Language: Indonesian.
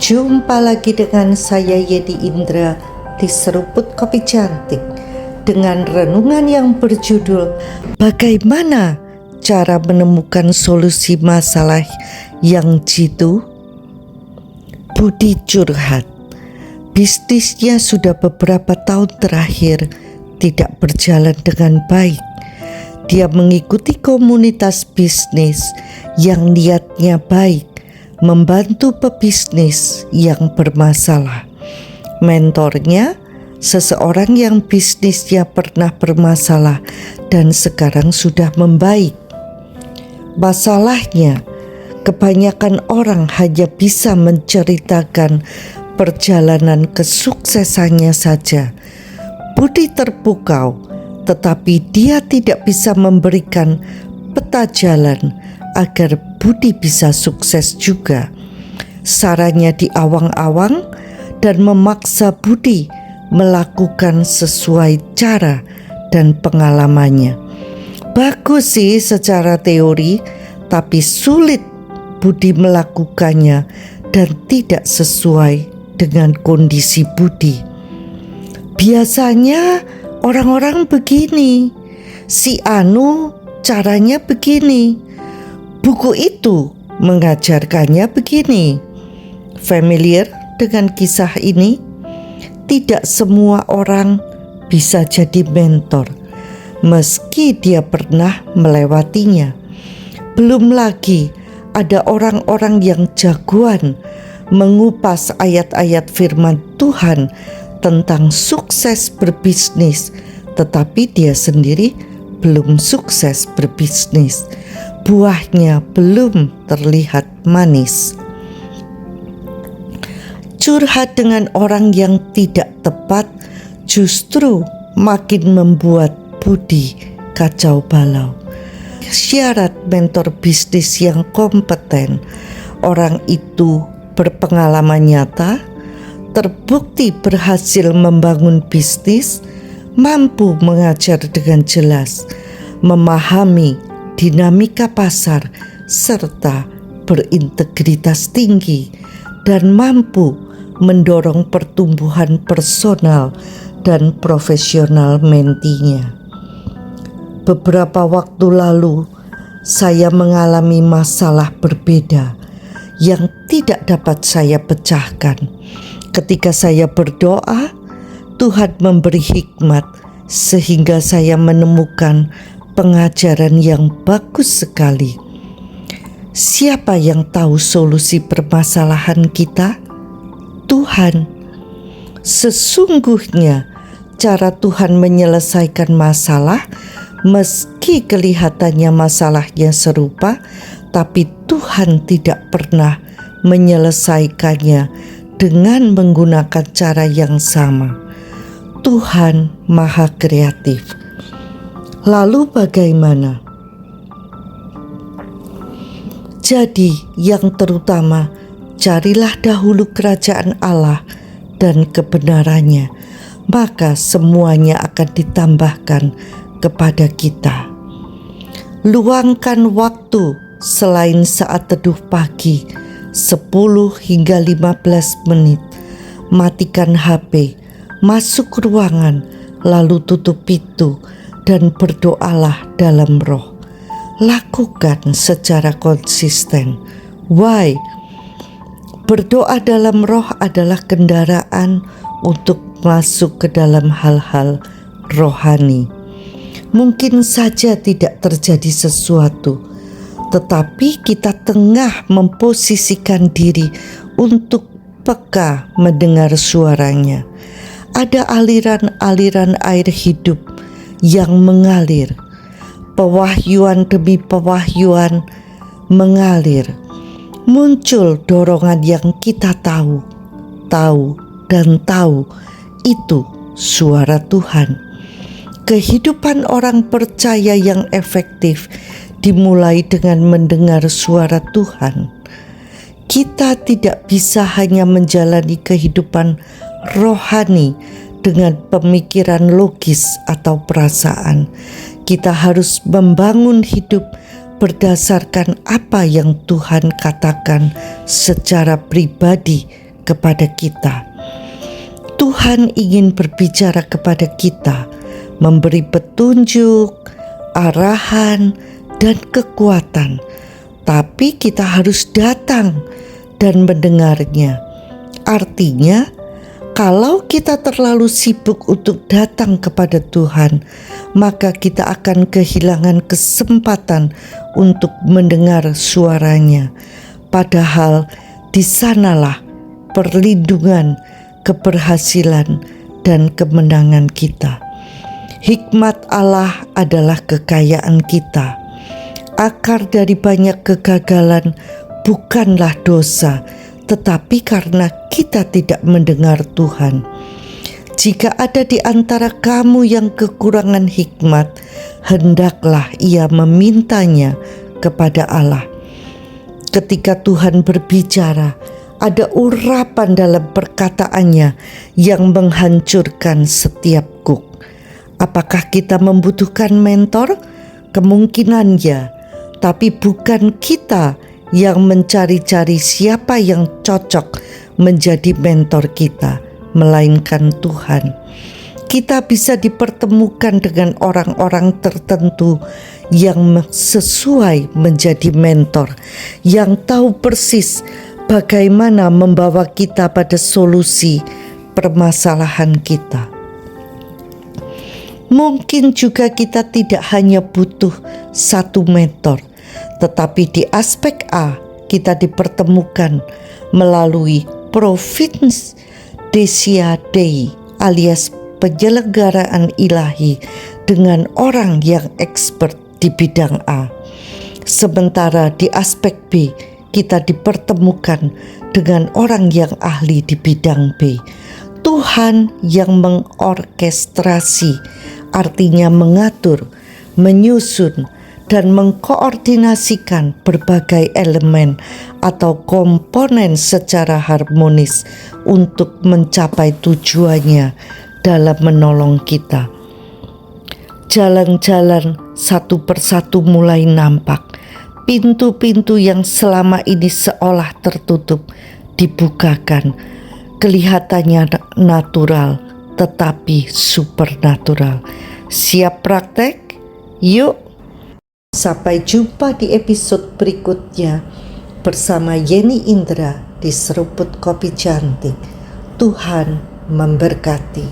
Jumpa lagi dengan saya Yedi Indra di Seruput Kopi Cantik dengan renungan yang berjudul Bagaimana cara menemukan solusi masalah yang jitu? Budi curhat. Bisnisnya sudah beberapa tahun terakhir tidak berjalan dengan baik. Dia mengikuti komunitas bisnis yang niatnya baik, membantu pebisnis yang bermasalah. Mentornya seseorang yang bisnisnya pernah bermasalah dan sekarang sudah membaik. Masalahnya, kebanyakan orang hanya bisa menceritakan perjalanan kesuksesannya saja. Budi terpukau, tetapi dia tidak bisa memberikan peta jalan agar Budi bisa sukses juga. Sarannya diawang-awang dan memaksa Budi melakukan sesuai cara dan pengalamannya. Bagus sih secara teori, tapi sulit Budi melakukannya dan tidak sesuai dengan kondisi Budi. Biasanya orang-orang begini, si Anu caranya begini, buku itu mengajarkannya begini. Familiar dengan kisah ini? Tidak semua orang bisa jadi mentor, meski dia pernah melewatinya. Belum lagi ada orang-orang yang jagoan mengupas ayat-ayat firman Tuhan tentang sukses berbisnis, tetapi dia sendiri belum sukses berbisnis. Buahnya belum terlihat manis. Curhat dengan orang yang tidak tepat justru makin membuat Budi kacau balau. Syarat mentor bisnis yang kompeten, orang itu berpengalaman nyata, terbukti berhasil membangun bisnis, mampu mengajar dengan jelas, memahami dinamika pasar, serta berintegritas tinggi, dan mampu mendorong pertumbuhan personal dan profesional mentinya. Beberapa waktu lalu, saya mengalami masalah berbeda yang tidak dapat saya pecahkan. Ketika saya berdoa, Tuhan memberi hikmat sehingga saya menemukan pengajaran yang bagus sekali. Siapa yang tahu solusi permasalahan kita? Tuhan. Sesungguhnya cara Tuhan menyelesaikan masalah, meski kelihatannya masalahnya serupa, tapi Tuhan tidak pernah menyelesaikannya dengan menggunakan cara yang sama. Tuhan Maha Kreatif. Lalu bagaimana? Jadi yang terutama, carilah dahulu kerajaan Allah dan kebenarannya, maka semuanya akan ditambahkan kepada kita. Luangkan waktu selain saat teduh pagi 10 hingga 15 menit. Matikan HP, masuk ruangan, lalu tutup pintu dan berdoalah dalam roh. Lakukan secara konsisten. Why? Berdoa dalam roh adalah kendaraan untuk masuk ke dalam hal-hal rohani. Mungkin saja tidak terjadi sesuatu, tetapi kita tengah memposisikan diri untuk peka mendengar suaranya. Ada aliran-aliran air hidup yang mengalir. Pewahyuan demi pewahyuan mengalir. Muncul dorongan yang kita tahu itu suara Tuhan. Kehidupan orang percaya yang efektif dimulai dengan mendengar suara Tuhan. Kita tidak bisa hanya menjalani kehidupan rohani dengan pemikiran logis atau perasaan. Kita harus membangun hidup berdasarkan apa yang Tuhan katakan secara pribadi kepada kita. Tuhan ingin berbicara kepada kita, memberi petunjuk, arahan, dan kekuatan. Tapi kita harus datang dan mendengarnya. Artinya, kalau kita terlalu sibuk untuk datang kepada Tuhan, maka kita akan kehilangan kesempatan untuk mendengar suaranya. Padahal di sanalah perlindungan, keberhasilan, dan kemenangan kita. Hikmat Allah adalah kekayaan kita. Akar dari banyak kegagalan bukanlah dosa, tetapi karena kita tidak mendengar Tuhan. Jika ada di antara kamu yang kekurangan hikmat, hendaklah ia memintanya kepada Allah. Ketika Tuhan berbicara, ada urapan dalam perkataannya yang menghancurkan setiap guk. Apakah kita membutuhkan mentor? Kemungkinan ya, tapi bukan kita yang mencari-cari siapa yang cocok menjadi mentor kita, melainkan Tuhan. Kita bisa dipertemukan dengan orang-orang tertentu yang sesuai menjadi mentor, yang tahu persis bagaimana membawa kita pada solusi permasalahan kita. Mungkin juga kita tidak hanya butuh satu mentor, tetapi di aspek A kita dipertemukan melalui Providence Decia Dei alias penyelenggaraan ilahi dengan orang yang expert di bidang A. Sementara di aspek B kita dipertemukan dengan orang yang ahli di bidang B. Tuhan yang mengorkestrasi, artinya mengatur, menyusun, dan mengkoordinasikan berbagai elemen atau komponen secara harmonis untuk mencapai tujuannya dalam menolong kita. Jalan-jalan satu persatu mulai nampak. Pintu-pintu yang selama ini seolah tertutup dibukakan. Kelihatannya natural, tetapi supernatural. Siap praktek? Yuk! Sampai jumpa di episode berikutnya bersama Yeni Indra di Seruput Kopi Cantik. Tuhan memberkati.